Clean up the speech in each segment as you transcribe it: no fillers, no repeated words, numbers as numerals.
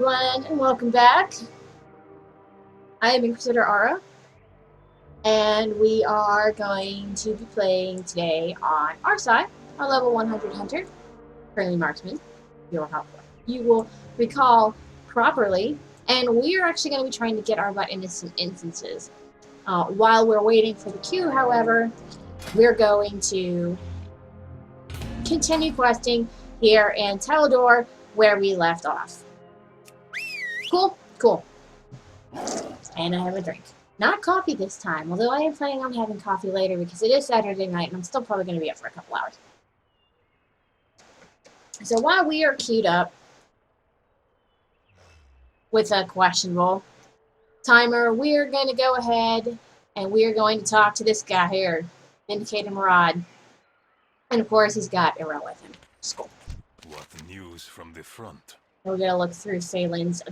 Everyone, and welcome back. I am Inquisitor Ara, and we are going to be playing today on our side, our level 100 hunter, currently marksman. You will recall properly, and we are actually going to be trying to get our butt into some instances. While we're waiting for the queue, however, we're going to continue questing here in Talador, where we left off. Cool? Cool. And I have a drink. Not coffee this time, although I am planning on having coffee later because it is Saturday night and I'm still probably going to be up for a couple hours. So while we are queued up with a questionable timer, we're going to go ahead and we're going to talk to this guy here, Vindicator Murad. And of course, he's got Ira with him. School. What news from the front? We're going to look through Phelan's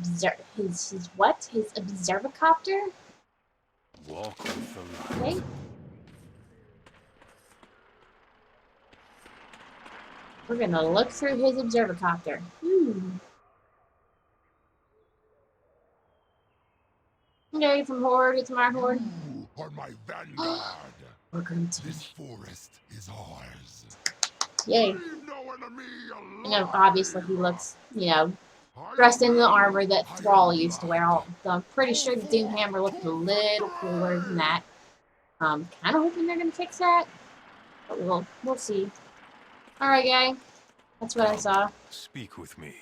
his what? His observacopter? Walk with the Okay. light. We're going to look through his observacopter. Okay, from Horde, it's my Horde. You are my vanguard. Welcome to This forest is ours. Yay. Leave no enemy alone. You know, obviously he looks, dressed in the armor that Thrall used to wear. I'm pretty sure the Doomhammer looked a little cooler than that. Kind of hoping they're going to fix that. But we'll see. Alright, guy. That's what I saw. Speak with me.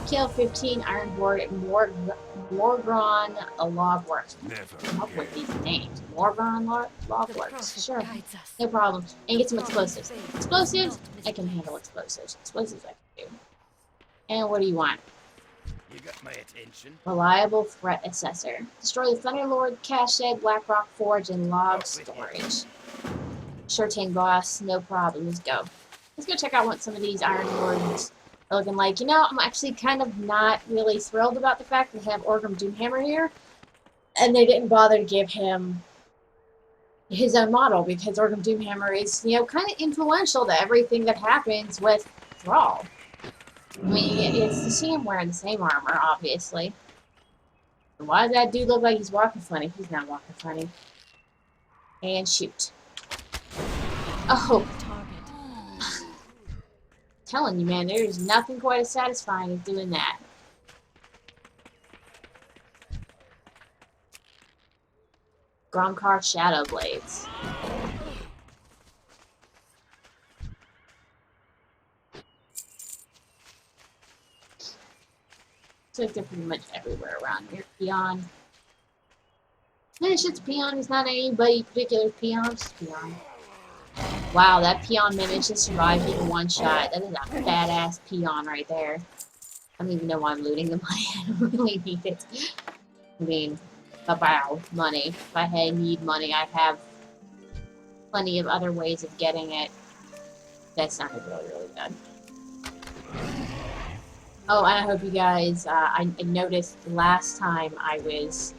Kill 15 Iron Horde at Morgron Logworks. Never Come up with again. these names. Morgron Logworks. Sure. No problem. And get some explosives. Explosives? I can handle explosives. Explosives I can do. And what do you want? You got my attention. Reliable threat assessor. Destroy the Thunderlord, Cache Shed, Blackrock Forge, and log storage. Sure thing, boss. No problem. Let's go. Let's go check out what some of these Iron Lords are looking like. You know, I'm actually kind of not really thrilled about the fact that they have Orgrim Doomhammer here. And they didn't bother to give him his own model because Orgrim Doomhammer is, kind of influential to everything that happens with Thrall. I mean, it's to see him wearing the same armor, obviously. Why does that dude look like he's walking funny? He's not walking funny. And shoot. Oh. Telling you, man, there's nothing quite as satisfying as doing that. Gromkar Shadow Blades. So they're pretty much everywhere around here. Peon. And it's just Peon. He's not anybody particular Peon. It's just Peon. Wow, that Peon managed to survive even one shot. That is a badass Peon right there. I don't even know why I'm looting the money. I don't really need it. I mean, about money. If I need money, I have plenty of other ways of getting it. That sounded really, really good. Oh, and I hope you guys, I noticed last time I was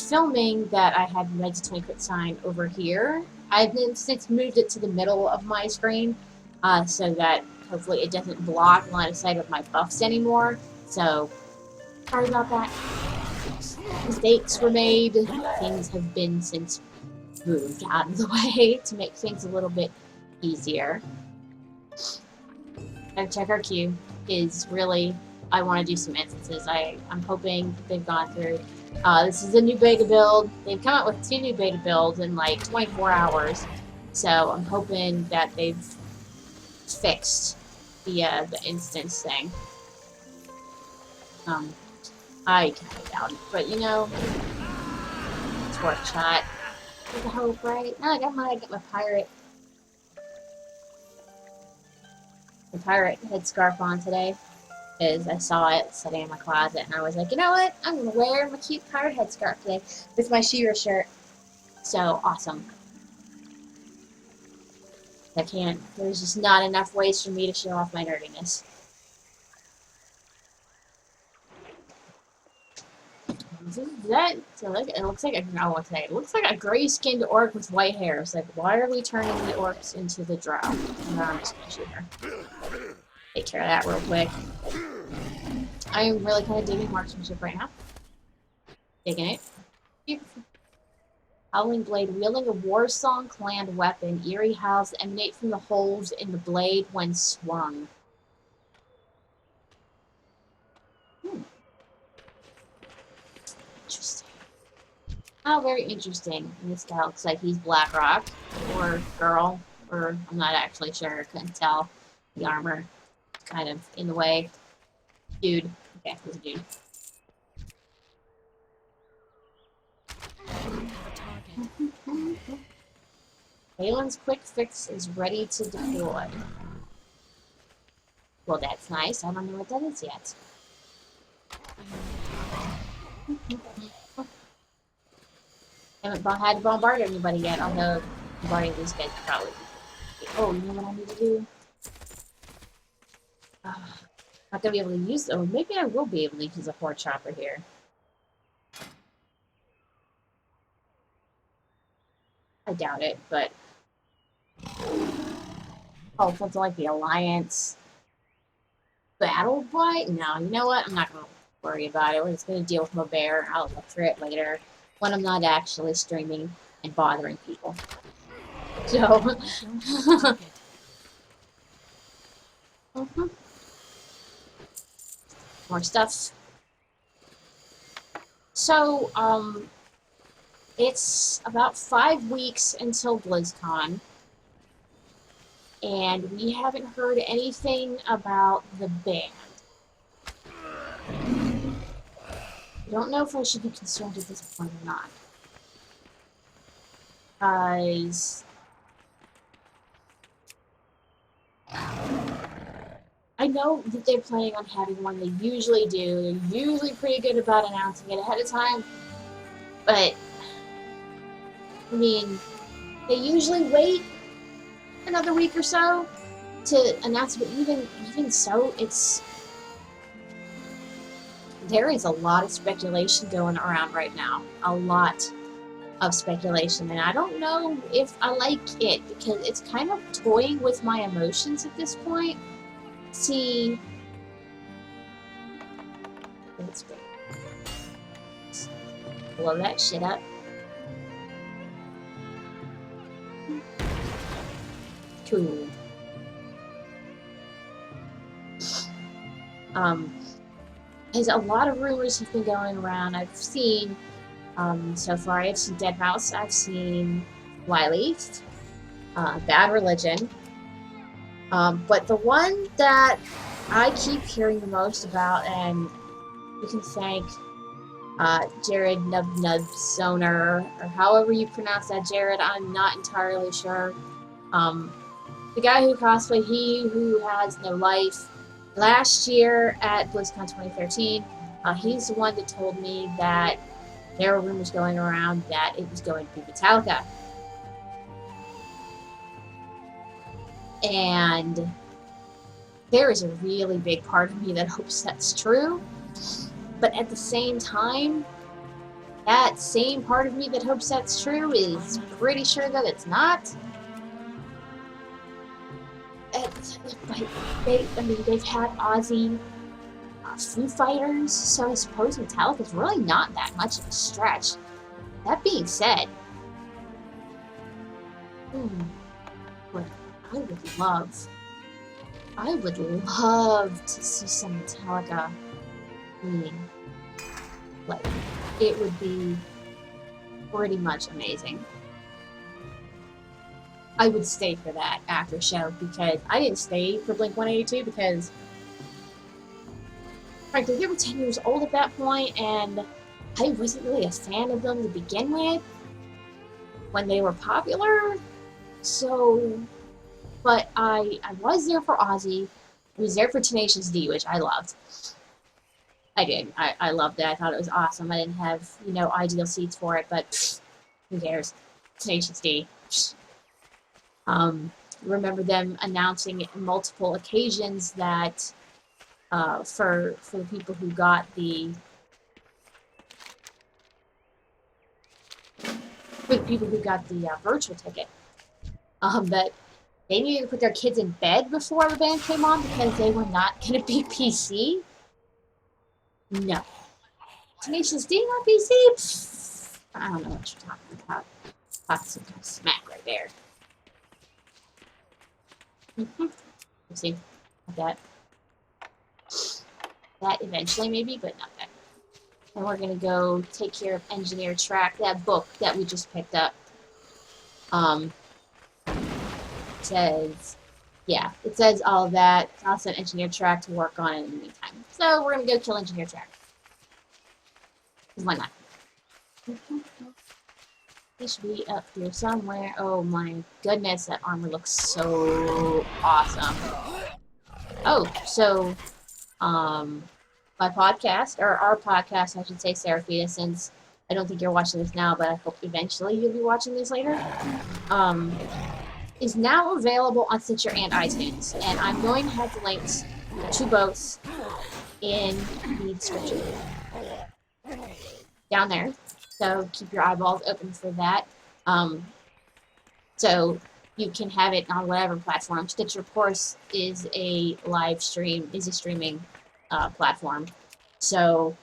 filming that I had the Meds 20 Quit sign over here. I've since moved it to the middle of my screen, so that hopefully it doesn't block line of sight of my buffs anymore. So, sorry about that. Mistakes were made. Things have been since moved out of the way to make things a little bit easier. Gotta check our queue. Is really, I want to do some instances. I'm hoping they've gone through. This is a new beta build. They've come out with 2 new beta builds in like 24 hours. So I'm hoping that they've fixed the instance thing. I kind of doubt it, but it's worth a shot. There's a hope, right? No, I got my pirate. The pirate headscarf on today. Is I saw it sitting in my closet and I was like, you know what? I'm gonna wear my cute pirate headscarf today with my She-Ra shirt. So awesome. There's just not enough ways for me to show off my nerdiness. It looks like a gray-skinned orc with white hair. It's like, why are we turning the orcs into the drow? No, I'm just gonna shoot her. Take care of that real quick. I am really kind of digging marksmanship right now. Digging it. Beautiful. Howling Blade, wielding a war song clan weapon. Eerie howls emanate from the holes in the blade when swung. Interesting. Oh, very interesting. And this guy looks like he's Blackrock. Or girl. Or I'm not actually sure. Couldn't tell. The armor kind of in the way. Dude. Okay, he's a dude. Balin's quick fix is ready to deploy. Well, that's nice. I don't know what that is yet. Haven't had to bombard anybody yet, although bombarding these guys probably. Oh, you know what I need to do? Not gonna be able to use. Oh, maybe I will be able to use a horde chopper here. I doubt it, but oh, something like the Alliance Battle Blight? No, you know what? I'm not gonna worry about it. We're just gonna deal with my bear. I'll look for it later when I'm not actually streaming and bothering people. So. More stuff. So, it's about 5 weeks until BlizzCon, and we haven't heard anything about the band. I don't know if I should be concerned at this point or not. Because I know that they're planning on having one. They usually do. They're usually pretty good about announcing it ahead of time. But, I mean, they usually wait another week or so to announce it. But even so, there is a lot of speculation going around right now. A lot of speculation. And I don't know if I like it, because it's kind of toying with my emotions at this point. See, let's blow that shit up. Cool. There's a lot of rumors have been going around. I've seen, so far I've seen Dead Mouse, I've seen Flyleaf, Bad Religion. But the one that I keep hearing the most about, and you can thank Jared Nubnubzoner, or however you pronounce that, Jared, I'm not entirely sure. The guy who cosplayed He Who Has No Life last year at BlizzCon 2013, he's the one that told me that there were rumors going around that it was going to be Metallica. And there is a really big part of me that hopes that's true. But at the same time, that same part of me that hopes that's true is pretty sure that it's not. They've had Ozzy, Foo Fighters, so I suppose Metallica's really not that much of a stretch. That being said, what I would love to see some Metallica. Like, it would be pretty much amazing. I would stay for that after show, because I didn't stay for Blink-182 because, frankly, they were 10 years old at that point, and I wasn't really a fan of them to begin with when they were popular. So, but I was there for Ozzy. I was there for Tenacious D, which I loved. I did. I loved it. I thought it was awesome. I didn't have, ideal seats for it, but who cares? Tenacious D. Remember them announcing it on multiple occasions that for the people who got the virtual ticket, that They needed to put their kids in bed before the band came on because they were not going to be PC? No. Tenacious D on PC? Pfft, I don't know what you're talking about. Talking some kind of smack right there. Let's see. Not that. That eventually maybe, but not that. And we're going to go take care of Engineer Track, that book that we just picked up. Says, yeah, it says all of that. I'll send Engineer Track to work on it in the meantime. So we're going to go kill Engineer Track. Why not? It should be up here somewhere. Oh my goodness, that armor looks so awesome. Oh, so, my podcast, or our podcast, I should say, Seraphina, since I don't think you're watching this now, but I hope eventually you'll be watching this later, is now available on Stitcher and iTunes. And I'm going to have the links to both in the description down there. So keep your eyeballs open for that. So you can have it on whatever platform. Stitcher, of course, is a streaming platform. So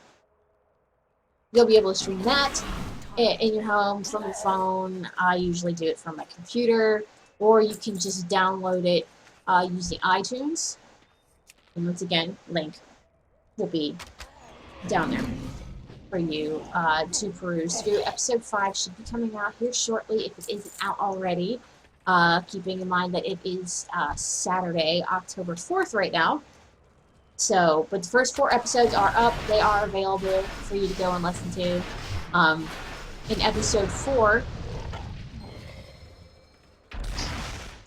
you'll be able to stream that in your home from your phone. I usually do it from my computer, or you can just download it using iTunes. And once again, link will be down there for you to peruse through. Episode 5 should be coming out here shortly if it isn't out already. Keeping in mind that it is Saturday, October 4th right now. So, but the first 4 episodes are up. They are available for you to go and listen to. In episode 4,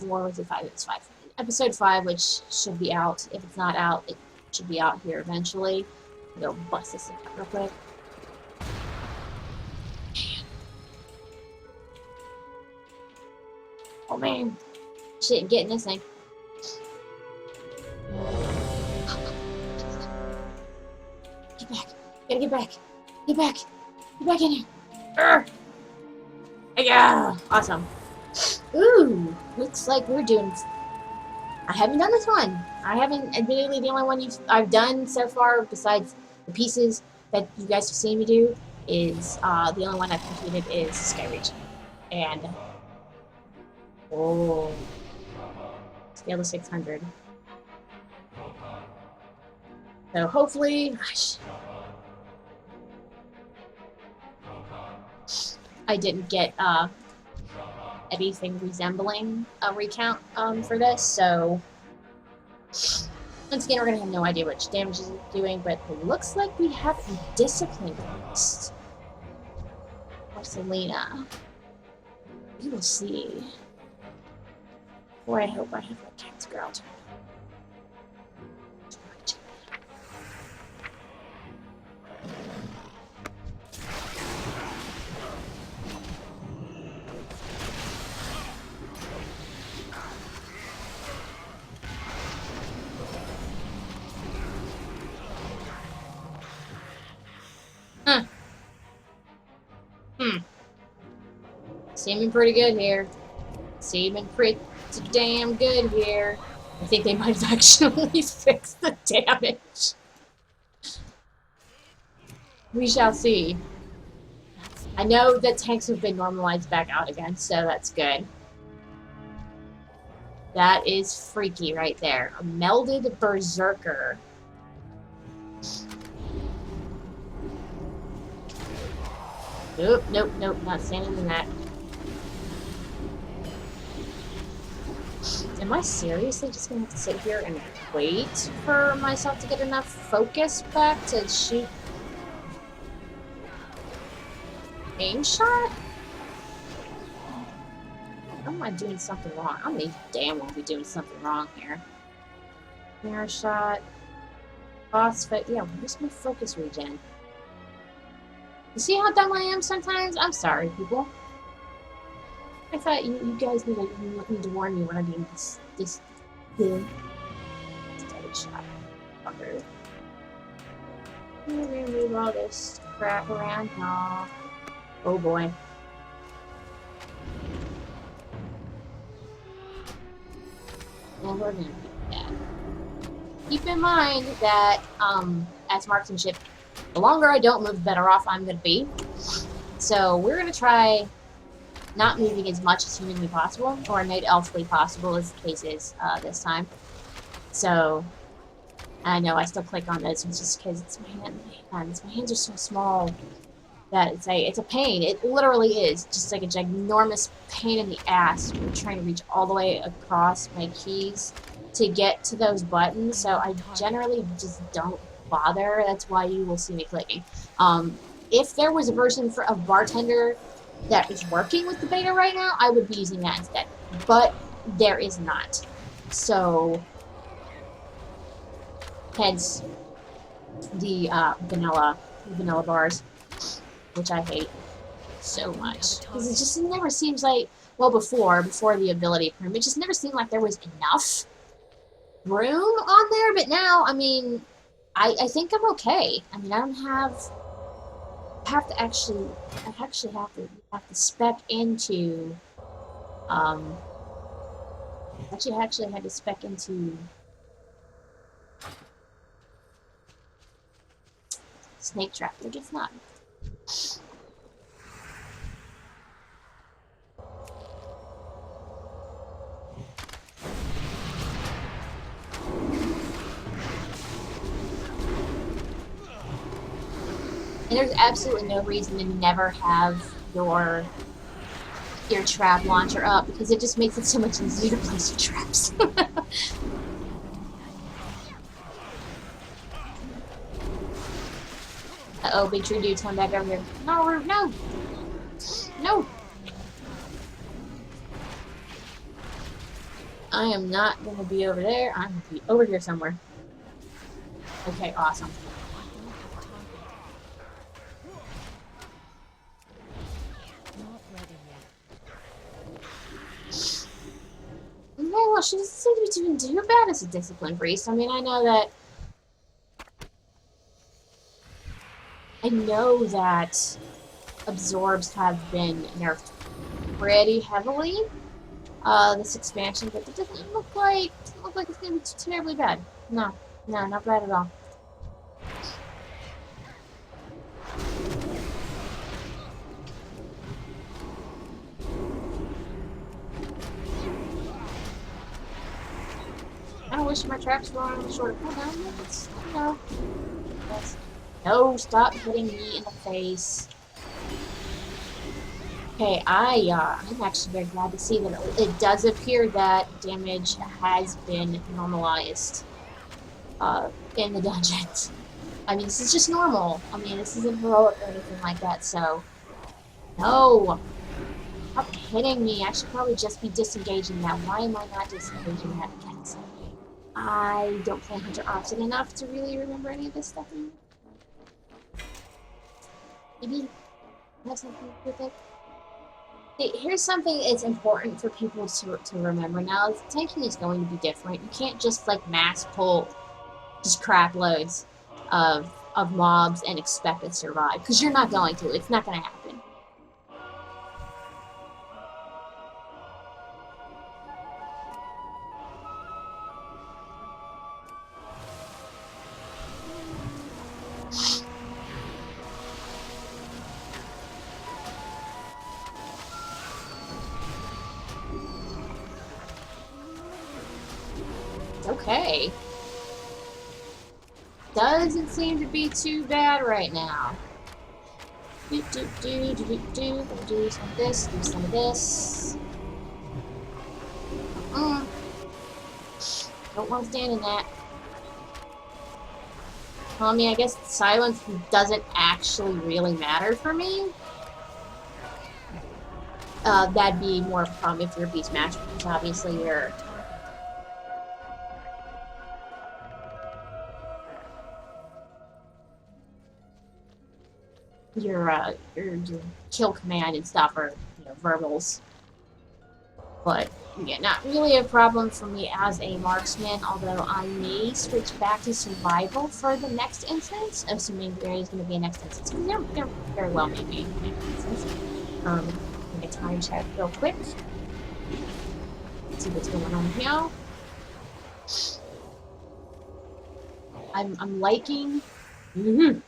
or was it 5? It's 5. Episode 5, which should be out. If it's not out, it should be out here eventually. I'll go bust this out real quick. Oh man, shit, getting this thing. Get back! Gotta get back! Get back! Get back in here! Urgh. Yeah, awesome. Ooh, looks like we're doing. I haven't done this one. I haven't. Admittedly, the only one I've done so far, besides the pieces that you guys have seen me do, is the only one I've completed is Skyreach, and. Oh. Scale to 600. So hopefully, gosh, I didn't get anything resembling a recount for this, so once again, we're gonna have no idea which damage is doing, but it looks like we have a discipline boost. Or Selena. We will see. Boy, I hope I have that cat's girl turn. Seeming pretty good here. Seeming pretty damn good here. I think they might have actually fixed the damage. We shall see. I know that tanks have been normalized back out again, so that's good. That is freaky right there. A melded berserker. Nope, nope, nope, not standing in that. Am I seriously just gonna have to sit here and wait for myself to get enough focus back to shoot? Aim shot? Or am I doing something wrong? I'm gonna damn well be doing something wrong here. Mirror shot. Phosphate. Yeah, where's my focus regen? You see how dumb I am sometimes? I'm sorry, people. I thought you guys need to warn me when I'm doing this steady shot. Fucker. I'm gonna move all this crap around. Aw. Oh boy. And we're gonna do that. Keep in mind that, as marksmanship, the longer I don't move, the better off I'm gonna be. So we're gonna try not moving as much as humanly possible, or night elfly possible, as the case is this time. So I know I still click on those just because it's my hands. My hands are so small that it's a pain. It literally is just like a ginormous pain in the ass. We're trying to reach all the way across my keys to get to those buttons. So I generally just don't bother. That's why you will see me clicking. If there was a version of Bartender that is working with the beta right now, I would be using that instead. But there is not. So hence the vanilla bars, which I hate so much. Because it never seems like, well, before the ability room, it just never seemed like there was enough room on there. But now, I mean, I think I'm okay. I mean, I don't have to actually, I actually have to spec into, actually had to spec into snake trap. I guess not. And there's absolutely no reason to never have your trap launcher up, because it just makes it so much easier to place your traps. Uh-oh, big tree dude's coming back over here. No, no! No! I am not gonna be over there. I'm gonna be over here somewhere. Okay, awesome. Okay, well, she doesn't seem to be doing too bad as a discipline priest. I mean, I know that absorbs have been nerfed pretty heavily this expansion, but it doesn't look like it's gonna be too terribly bad. No, not bad at all. I wish my traps were on a shorter cooldown, but it's, you know. No, stop hitting me in the face. Okay, I'm actually very glad to see that it does appear that damage has been normalized in the dungeons. I mean, this is just normal. I mean, this isn't heroic or anything like that, so... No! Stop hitting me. I should probably just be disengaging that. Why am I not disengaging that again? I don't play Hunter often enough to really remember any of this stuff anymore. Maybe it has something to do with it. Here's something that's important for people to remember now. Tanking is going to be different. You can't just like mass pull just crap loads of mobs and expect to survive, because you're not going to. It's not going to happen. Okay. Doesn't seem to be too bad right now. Do some of this, do some of this. Don't want to stand in that. Well, I mean, I guess silence doesn't actually really matter for me. That'd be more of a problem if you're a beast match, because obviously you're... your kill command and stuff are, you know, verbals. But yeah, not really a problem for me as a marksman, although I may switch back to survival for the next instance, assuming there is going to be a next instance. There very well may be a next instance. I'm going to time check real quick. See what's going on here. I'm liking. Mm-hmm.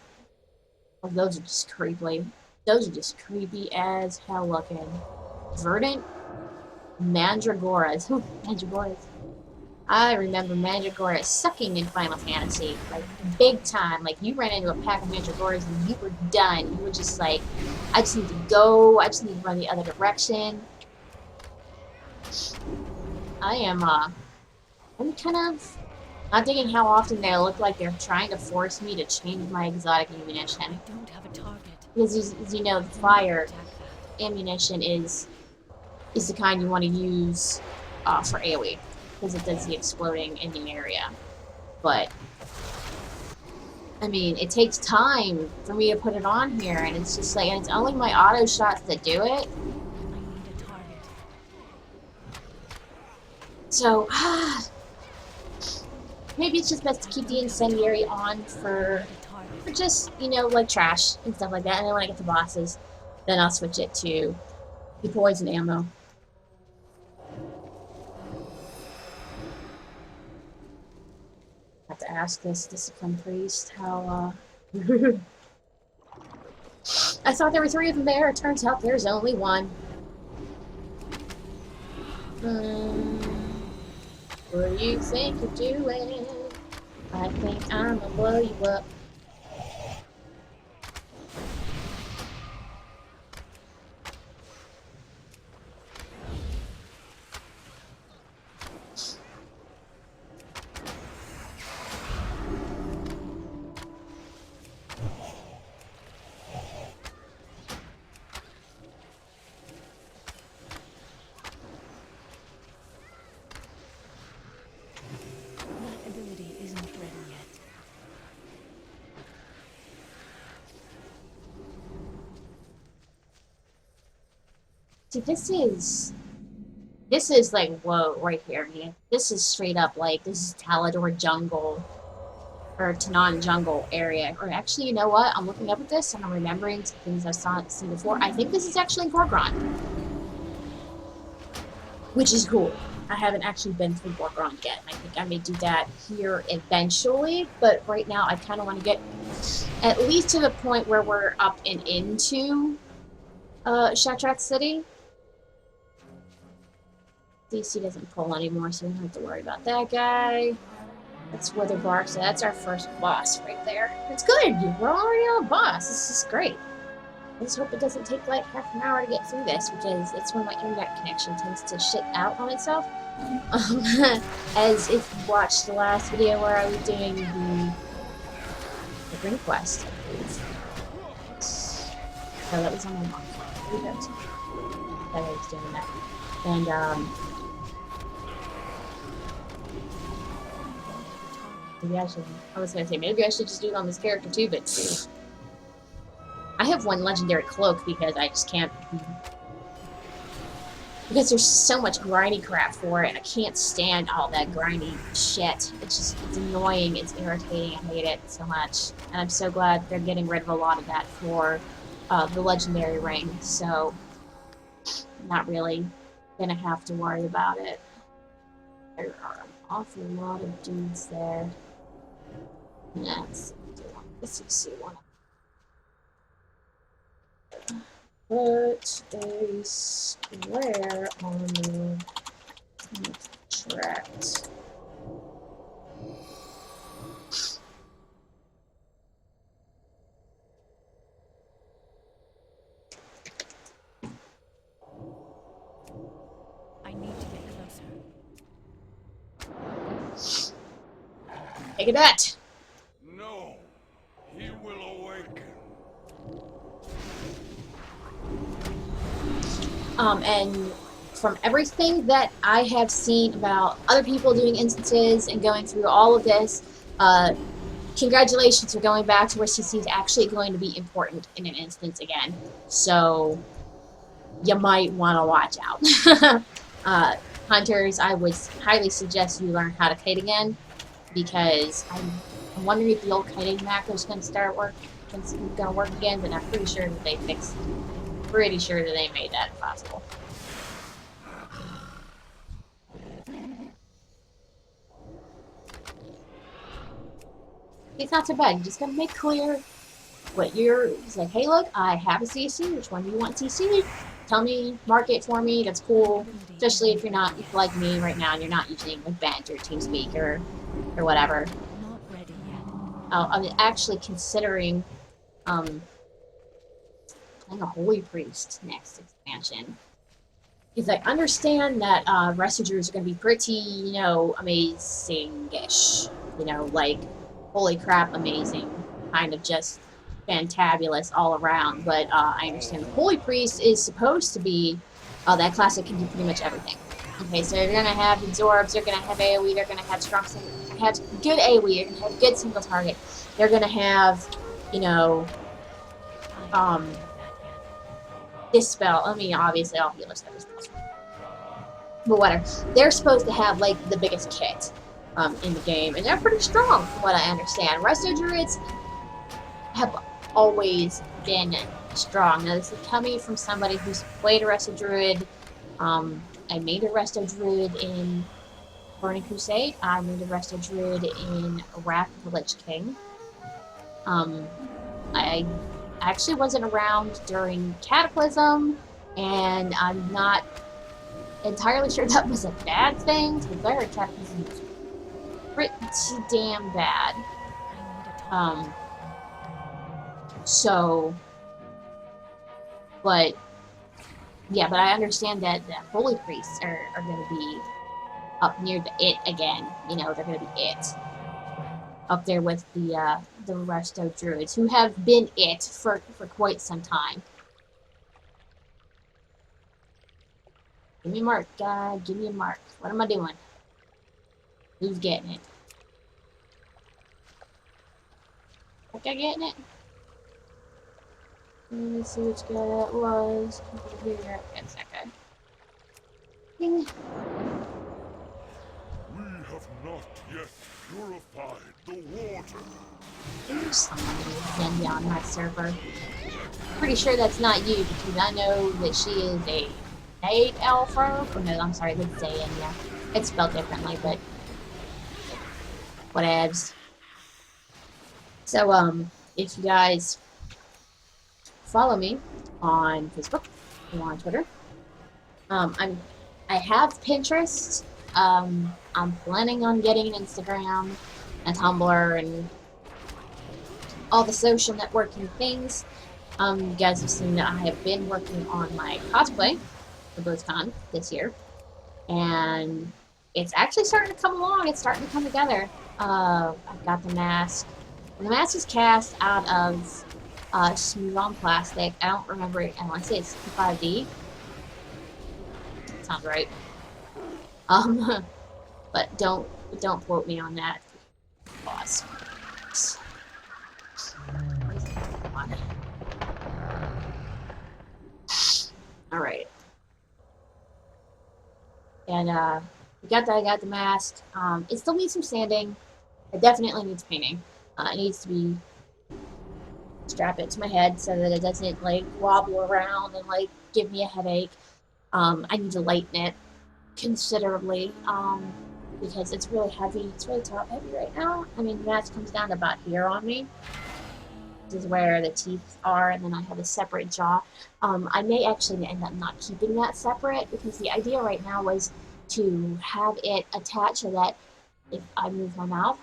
Oh, those are just creepy. Those are just creepy as hell looking. Verdant Mandragoras. Mandragoras. I remember Mandragora sucking in Final Fantasy, like big time. Like you ran into a pack of Mandragoras and you were done. You were just like, I just need to go. I just need to run the other direction. I'm kind of not digging how often they look like they're trying to force me to change my exotic ammunition. I don't have a target. Because as you know, the fire ammunition is the kind you want to use for AoE, because it does the exploding in the area. But I mean, it takes time for me to put it on here, and it's just like, and it's only my auto shots that do it. I need a target. So maybe it's just best to keep the incendiary on for just, you know, like trash and stuff like that. And then when I get to bosses, then I'll switch it to the poison ammo. I have to ask this discipline priest how, I thought there were 3 of them there. It turns out there's only 1. What do you think you're doing? I think I'm gonna blow you up. See, this is like, whoa, right here, man. This is straight up like, this is Talador jungle, or Tanan jungle area. Or actually, you know what? I'm looking up at this and I'm remembering some things I've seen before. I think this is actually in Gorgron, which is cool. I haven't actually been through Gorgron yet. I think I may do that here eventually, but right now I kind of want to get at least to the point where we're up and into Shattrath City. DC doesn't pull anymore, so we don't have to worry about that guy. That's Witherbark, so that's our first boss right there. It's good! We're already on a boss. This is great. I just hope it doesn't take like half an hour to get through this, because it's when my internet connection tends to shit out on itself. As if you watched the last video where I was doing the ring quest, I believe. So that was on my mom. That I was doing that. And maybe I should, I was gonna say, maybe I should just do it on this character too, but I have 1 legendary cloak because I just can't, because there's so much grindy crap for it, and I can't stand all that grindy shit. It's just, it's annoying, it's irritating, I hate it so much. And I'm so glad they're getting rid of a lot of that for the legendary ring, so I'm not really gonna have to worry about it. There are an awful lot of dudes there. Let's see one. Put a square on the tract. I need to get closer. Take a bet. No, he will awaken. And from everything that I have seen about other people doing instances and going through all of this, congratulations for going back to where CC is actually going to be important in an instance again. So you might want to watch out. Hunters, I would highly suggest you learn how to kite again, because I'm wondering if the old kiting macro is going to work again, but I'm pretty sure that they fixed. Pretty sure that they made that impossible. It's not so bad. You just gotta make clear what you're. It's like, hey, look, I have a CC. Which one do you want CC? Tell me, mark it for me. That's cool. Especially if you're not like me right now and you're not using like Bent or TeamSpeak or whatever. Not ready yet. I'm actually considering playing a Holy Priest next expansion. Because I understand that Restigers are going to be pretty, you know, amazing-ish. You know, like, holy crap, amazing. Kind of just fantabulous all around. But I understand the Holy Priest is supposed to be that class that can do pretty much everything. Okay, so they're going to have absorbs, they're going to have AoE, they're going to have strong, have good AoE, they're going to have good single target. They're going to have, you know, dispel. I mean, obviously all healers have dispel. But whatever. They're supposed to have, like, the biggest kit in the game. And they're pretty strong, from what I understand. Resto Druids have always been strong. Now, this is coming from somebody who's played a Resto Druid. I made a Resto Druid in Burning Crusade. I made a Resto Druid in Wrath of the Lich King. I actually wasn't around during Cataclysm, and I'm not entirely sure that was a bad thing, because their Cataclysm was pretty damn bad. So, but, yeah, but I understand that the Holy Priests are going to be up near the it again. You know, they're going to be it. Up there with the Resto Druids, who have been it for quite some time. Give me a mark, God. Give me a mark. What am I doing? Who's getting it? Think I getting it? Let me see which guy that was. Here, that's that guy. Ding. We have not yet purified the water. There's someone on my server. Pretty sure that's not you, because I know that she is a Night Elf. Or no, I'm sorry, that's Zaya. It's spelled differently, but whatevs. So, if you guys follow me on Facebook or on Twitter, I have Pinterest. I'm planning on getting an Instagram, a Tumblr, and all the social networking things. You guys have seen that I have been working on my cosplay for BlizzCon this year, and it's actually starting to come along. It's starting to come together. I've got the mask. And the mask is cast out of smooth on plastic. I don't remember it. I want to say it's 5D. That sounds right. But don't quote me on that. Pause. All right. And I got the mask. It still needs some sanding. It definitely needs painting. It needs to be strap it to my head so that it doesn't like wobble around and like give me a headache. I need to lighten it considerably because it's really heavy. It's really top heavy right now. I mean, the mask comes down to about here on me. This is where the teeth are, and then I have a separate jaw. I may actually end up not keeping that separate because the idea right now was to have it attached so that if I move my mouth,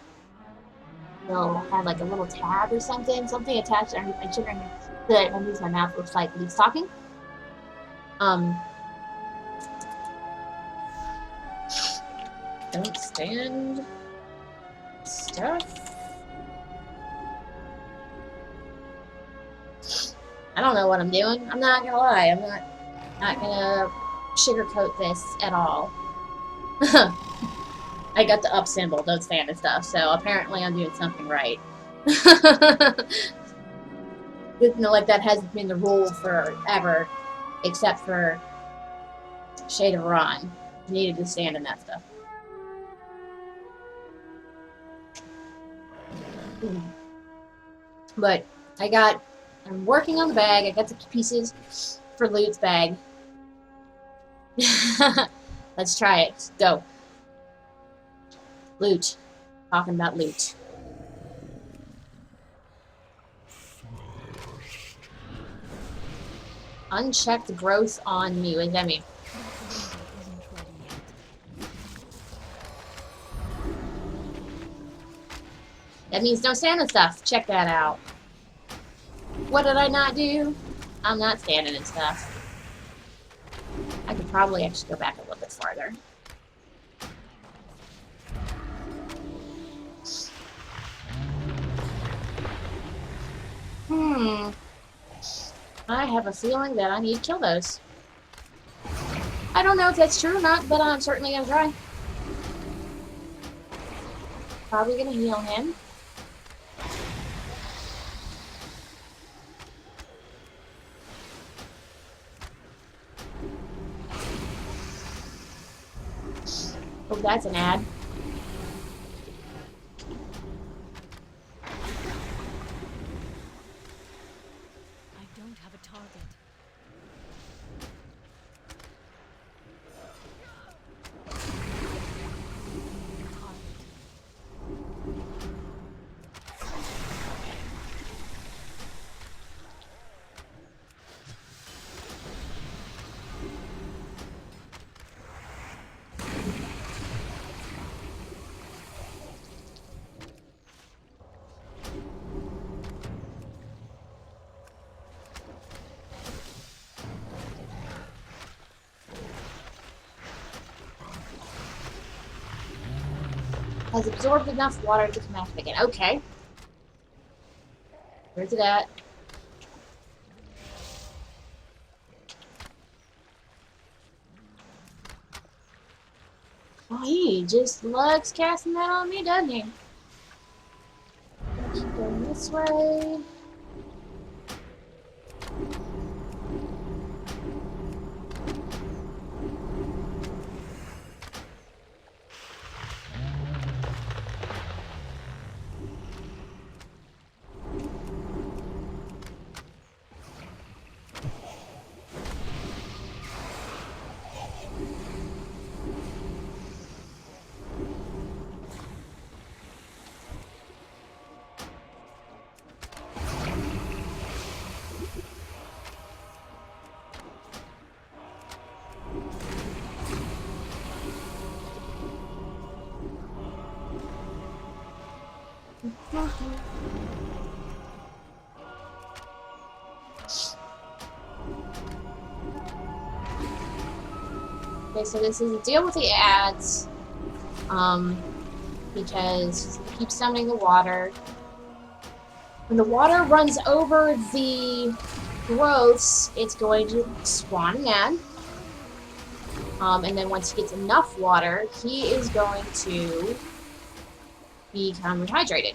it'll have like a little tab or something attached underneath my chin, so that if I move my mouth, it looks like Leaf's talking. Don't stand stuff. I don't know what I'm doing. I'm not gonna lie. I'm not gonna sugarcoat this at all. I got the up symbol, don't stand and stuff, so apparently I'm doing something right. You know, like that hasn't been the rule forever, except for Shade of Ron. You needed to stand in that stuff. But I'm working on the bag. I got the pieces for Loot's bag. Let's try it. Let's go. Loot. Talking about loot. Unchecked growth on me. What does that mean? Isn't ready yet. That means no Santa stuff. Check that out. What did I not do? I'm not standing and stuff. I could probably actually go back a little bit farther. I have a feeling that I need to kill those. I don't know if that's true or not, but I'm certainly gonna try. Probably gonna heal him. Oh, that's an ad. I don't have a target. Has absorbed enough water to come active again. Okay. Where's it at? Oh, he just loves casting that on me, doesn't he? Keep going this way. Okay, so this is a deal with the ads. Because it keeps summoning the water. When the water runs over the growths, it's going to spawn an ad. And then once he gets enough water, he is going to become rehydrated.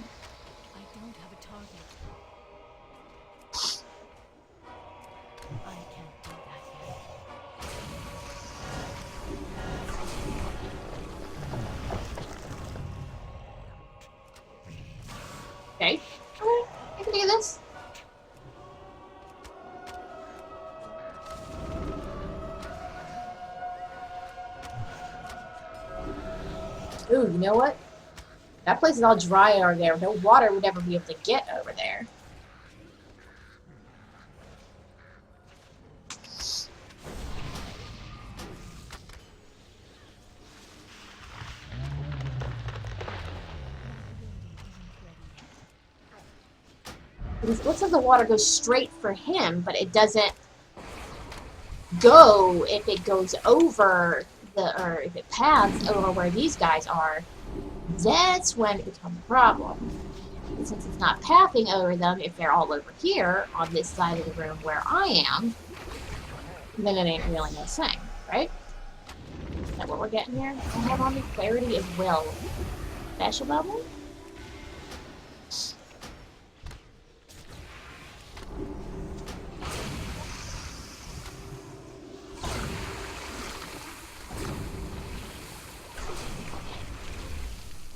I don't have a target. I can't do that yet. Okay. Alright, I can do this. Ooh, you know what? That place is all dry over there. No water would ever be able to get over there. Because it looks like the water goes straight for him, but it doesn't go if it goes over or if it paths over where these guys are. That's when it becomes a problem. And since it's not pathing over them, if they're all over here on this side of the room where I am, then it ain't really no thing, right? Is that what we're getting here? Hold on to clarity as well. Special bubble?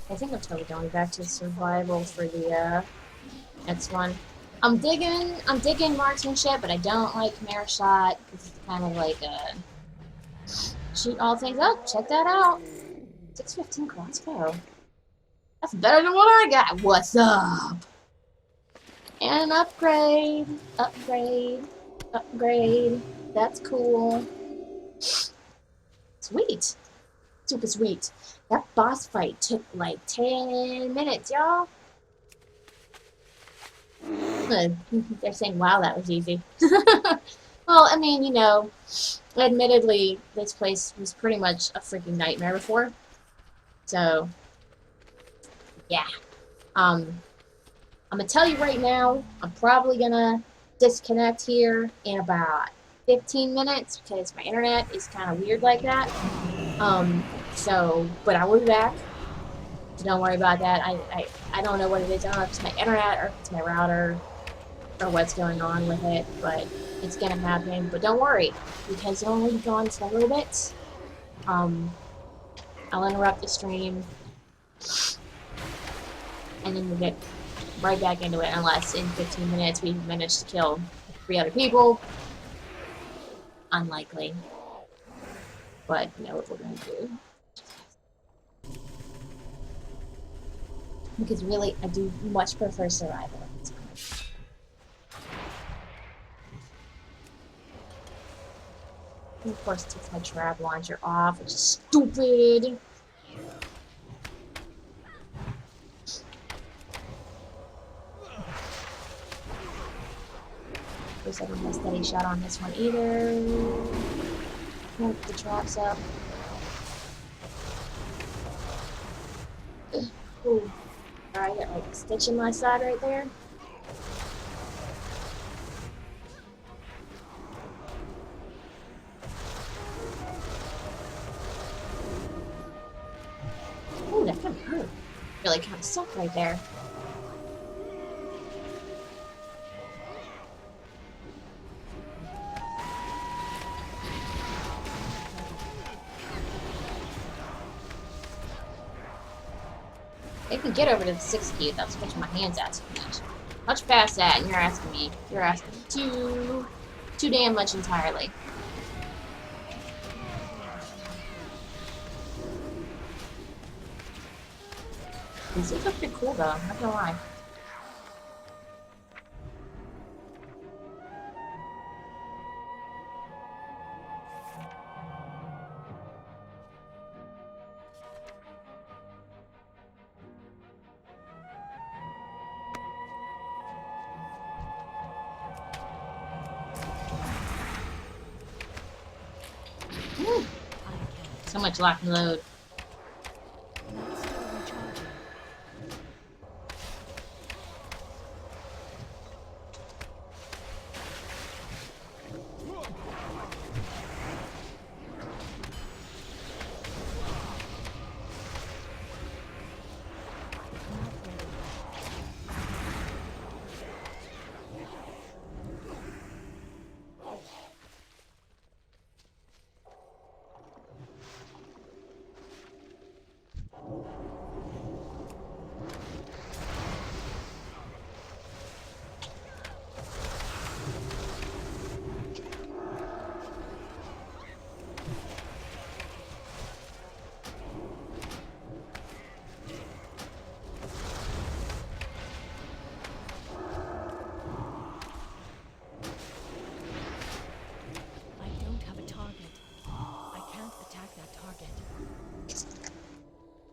I think I'm totally going back to survival for the next one. I'm digging marksmanship, but I don't like Chimera Shot because it's kind of like a shoot all things up. Check that out. 615 crossbow. That's better than what I got. What's up? And an upgrade. upgrade. That's cool. Sweet. Super sweet. That boss fight took like 10 minutes, y'all. They're saying, wow, that was easy. Well, I mean, you know, admittedly, this place was pretty much a freaking nightmare before. So, yeah. I'm gonna tell you right now, I'm probably gonna disconnect here in about 15 minutes because my internet is kind of weird like that. But I will be back. So don't worry about that. I don't know what it is. I don't know if it's my internet or if it's my router or what's going on with it, but it's gonna happen. But don't worry, because it'll only be gone for a little bit. I'll interrupt the stream, and then we'll get right back into it, unless in 15 minutes we manage to kill 3 other people. Unlikely. But you know what we're gonna do. Because really, I do much prefer survival at this point. And of course, it takes my trap launcher off, which is stupid. Of course, I didn't have a steady shot on this one either. Put the traps up. Ooh. I got like a stitch in my side right there. Ooh, that kind of hurt. Really kind of sucked right there. I can get over to the 60 without switching my hands out too much. Much past that, and you're asking me too damn much entirely. These things look pretty cool though, I'm not gonna lie. Woo. So much lock and load. Not still recharging.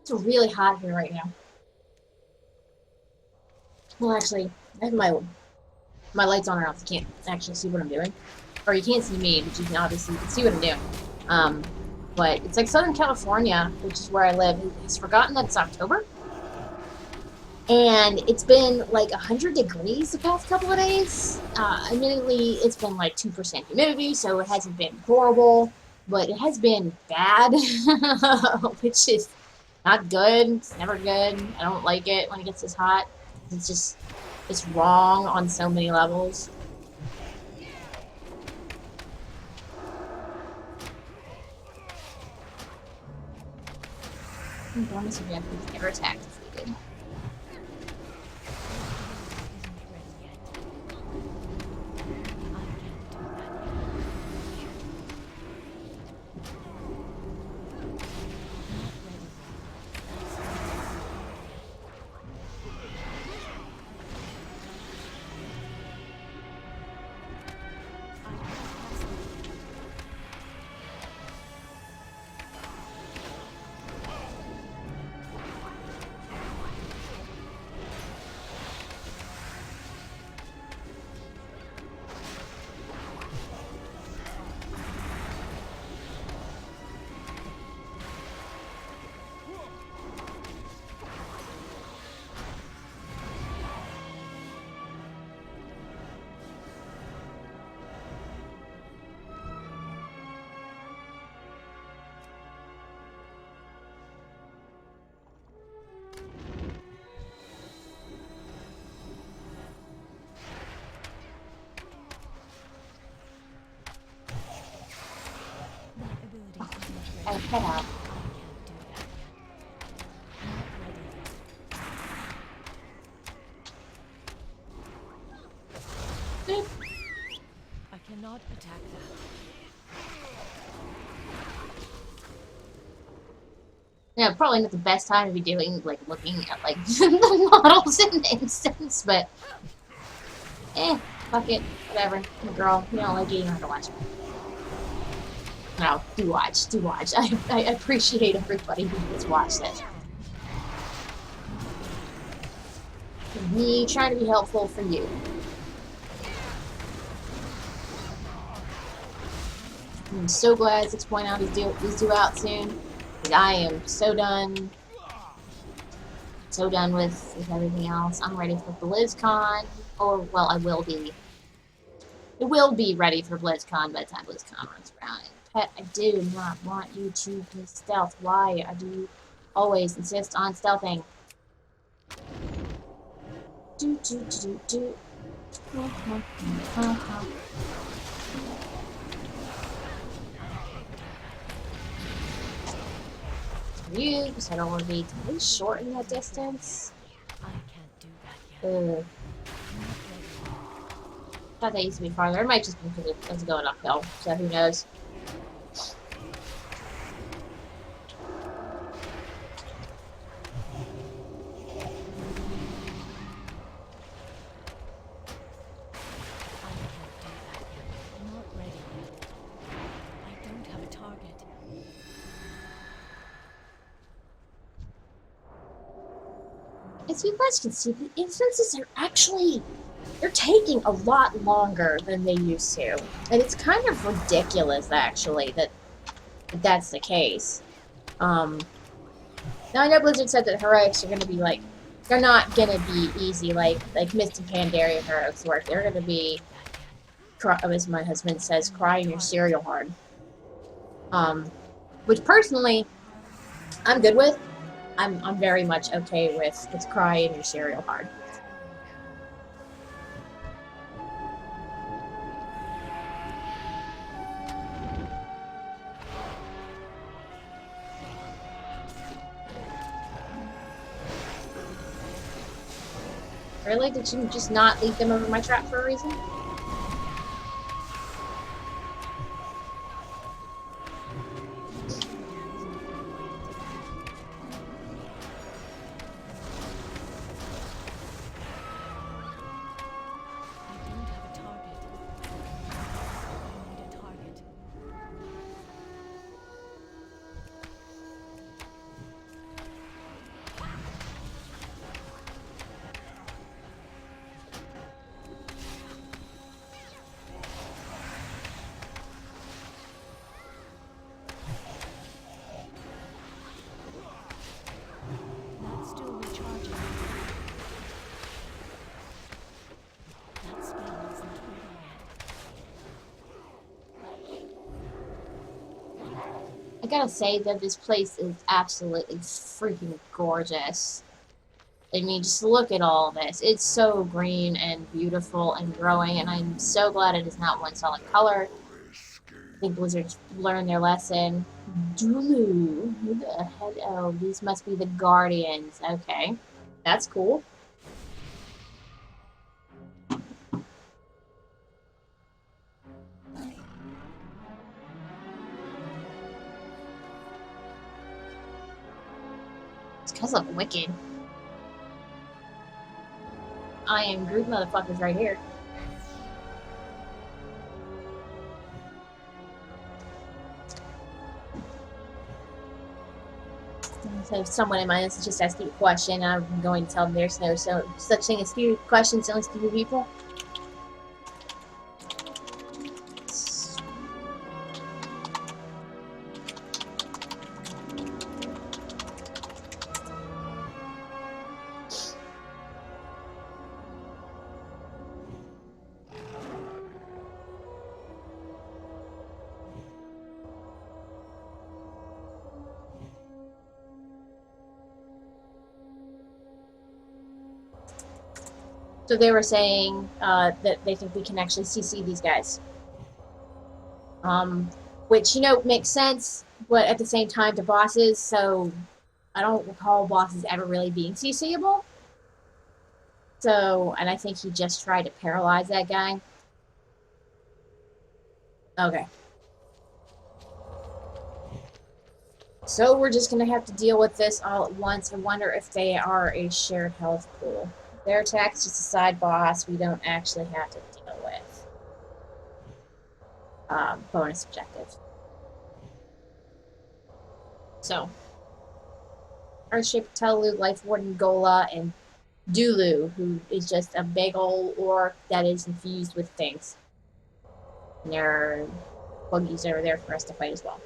It's really hot here right now. Well, actually, I have my lights on or off. You can't actually see what I'm doing. Or you can't see me, but you can obviously see what I'm doing. But it's like Southern California, which is where I live, has forgotten that it's October. And it's been like 100 degrees the past couple of days. Admittedly, it's been like 2% humidity, so it hasn't been horrible. But it has been bad, which is not good. It's never good. I don't like it when it gets this hot. It's wrong on so many levels. Bonus event with air attack defeated. head out. Boop. I cannot attack that. Yeah, probably not the best time to be doing, like, looking at, like, the models in the instance, but... fuck it. Whatever. I'm a girl. You don't like it, you don't have to watch it. No, do watch. Do watch. I appreciate everybody who does watch this. Me trying to be helpful for you. I'm so glad 6.0 is due out soon. Because I am so done. So done with everything else. I'm ready for BlizzCon. Or, well, I will be. It will be ready for BlizzCon by the time BlizzCon runs around. Pet, I do not want you to play stealth. Why do you always insist on stealthing? Do, do, do, do, do. You, because I don't want to be too short in that distance. I can't do that yet. I thought that used to be farther. It might just be because it's going uphill, so who knows. I'm not ready yet. I don't have a target. As you guys can see, the instances are actually... they're taking a lot longer than they used to. And it's kind of ridiculous, actually, that that's the case. Now, I know Blizzard said that heroics are going to be, like... they're not going to be easy like Mist and Pandaria heroics work. They're going to be... as my husband says, crying your cereal hard. Which, personally, I'm good with. I'm very much okay with crying your cereal hard. Really? Did you just not leave them over my trap for a reason? I gotta say that this place is absolutely freaking gorgeous. I mean, just look at all this. It's so green and beautiful and growing, and I'm so glad it is not one solid color. I think Blizzard learned their lesson. Dulu. Who the heck? Oh, these must be the Guardians. Okay. That's cool. These guys look wicked. I am Groot motherfuckers right here. So if someone in my instance just asked you a question, I'm going to tell them there's no such thing as stupid questions, only stupid people. So they were saying that they think we can actually CC these guys. Which, you know, makes sense but at the same time to bosses, so I don't recall bosses ever really being CCable. So, and I think he just tried to paralyze that guy. Okay. So we're just gonna have to deal with this all at once. I wonder if they are a shared health pool. Their attack's just a side boss we don't actually have to deal with. Bonus objectives. So, Earthship, Telu, Life Warden, Gola, and Dulu, who is just a big old orc that is infused with things. And there are buggies over there for us to fight as well.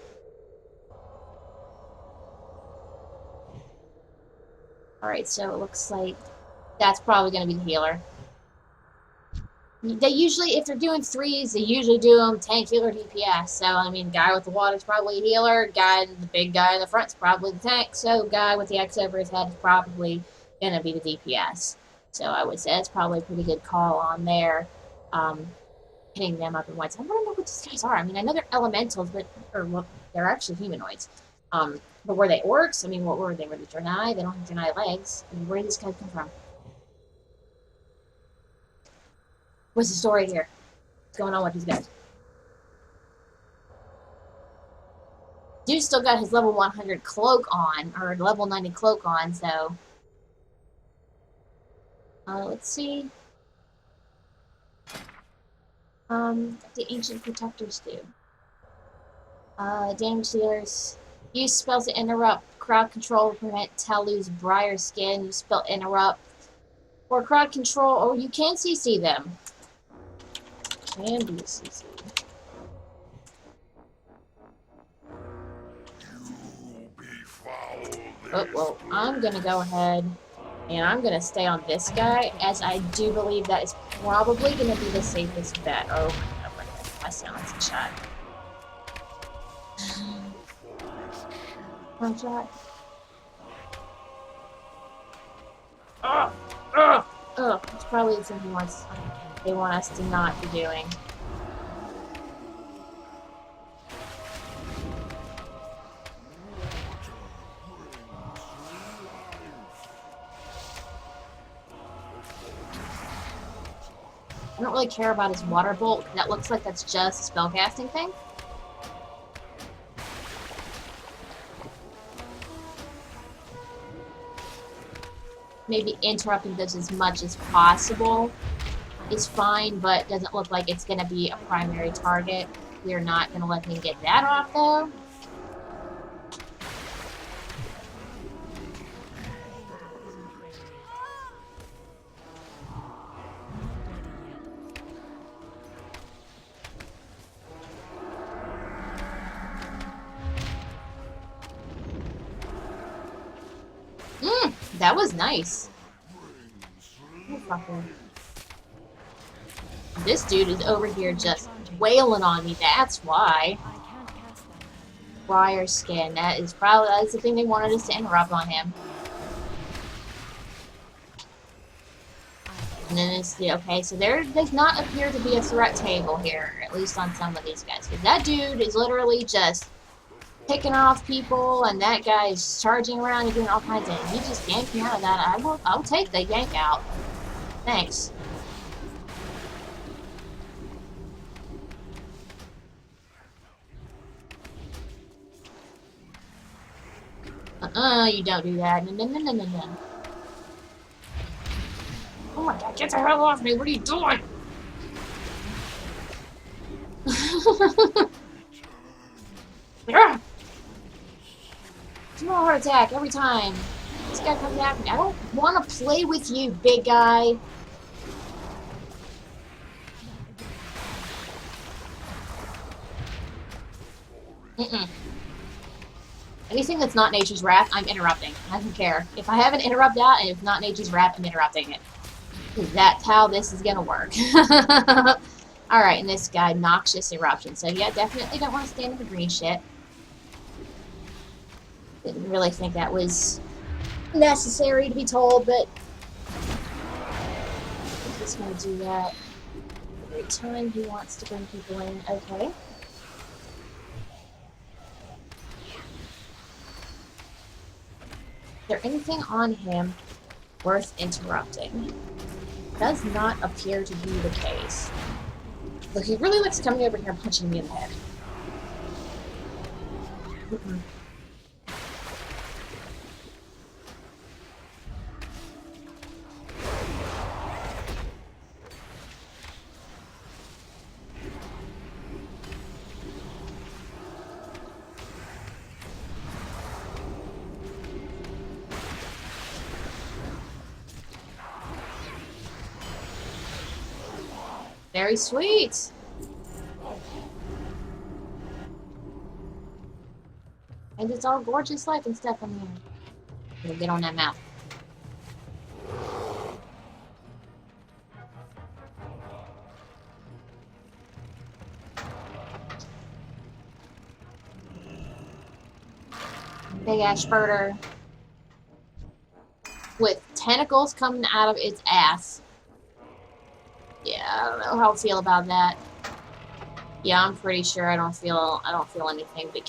Alright, so it looks like that's probably going to be the healer. They usually, if they're doing threes, they usually do them tank, healer, DPS. So, I mean, guy with the water is probably a healer. The big guy in the front is probably the tank. So, guy with the X over his head is probably going to be the DPS. So, I would say it's probably a pretty good call on there. Hitting them up in whites. I want to know what these guys are. I mean, I know they're elementals, but well, they're actually humanoids. But were they orcs? I mean, what were they? Were they Draenei? They don't have Draenei legs. I mean, where did these guys come from? What's the story here? What's going on with these guys? Dude still got his level 100 cloak on, or level 90 cloak on, so... let's see. What the Ancient Protectors do. Damage dealers. Use spells to interrupt crowd control to prevent Telu's Briar Skin. Use spell interrupt. For crowd control, oh, you can CC them. Can be CC. Oh, well, I'm gonna go ahead and I'm gonna stay on this guy, as I do believe that is probably gonna be the safest bet. Oh my god, my silencing shot. One shot. It's probably the thing they want us to not be doing. I don't really care about his water bolt. That looks like that's just a spellcasting thing. Maybe interrupting this as much as possible is fine, but doesn't look like it's going to be a primary target. We're not going to let him get that off, though. That was nice. Oh, this dude is over here just wailing on me. That's why. Briar Skin. That's the thing they wanted us to interrupt on him. And then it's okay. So there does not appear to be a threat table here, at least on some of these guys, because that dude is literally just picking off people, and that guy is charging around and doing all kinds of. He just yanked me out of that. I'll take the yank out. Thanks. You don't do that. No. Oh my god, get the hell off me! What are you doing? Small heart attack every time. This guy comes after me. I don't want to play with you, big guy. Anything that's not Nature's Wrath, I'm interrupting. I don't care. If I have an interrupt out, and if not Nature's Wrath, I'm interrupting it. Because that's how this is gonna work. Alright, and this guy, Noxious Eruption. So yeah, definitely don't want to stand in the green shit. Didn't really think that was necessary to be told, but he's gonna do that every time he wants to bring people in. Okay. there anything on him worth interrupting? Does not appear to be the case. Look, he really likes coming over here and punching me in the head. Mm-mm. Very sweet. And it's all gorgeous life and stuff in here. Gonna get on that mouth. Big ass spurter with tentacles coming out of its ass. Yeah, I don't know how I feel about that. Yeah, I'm pretty sure I don't feel anything but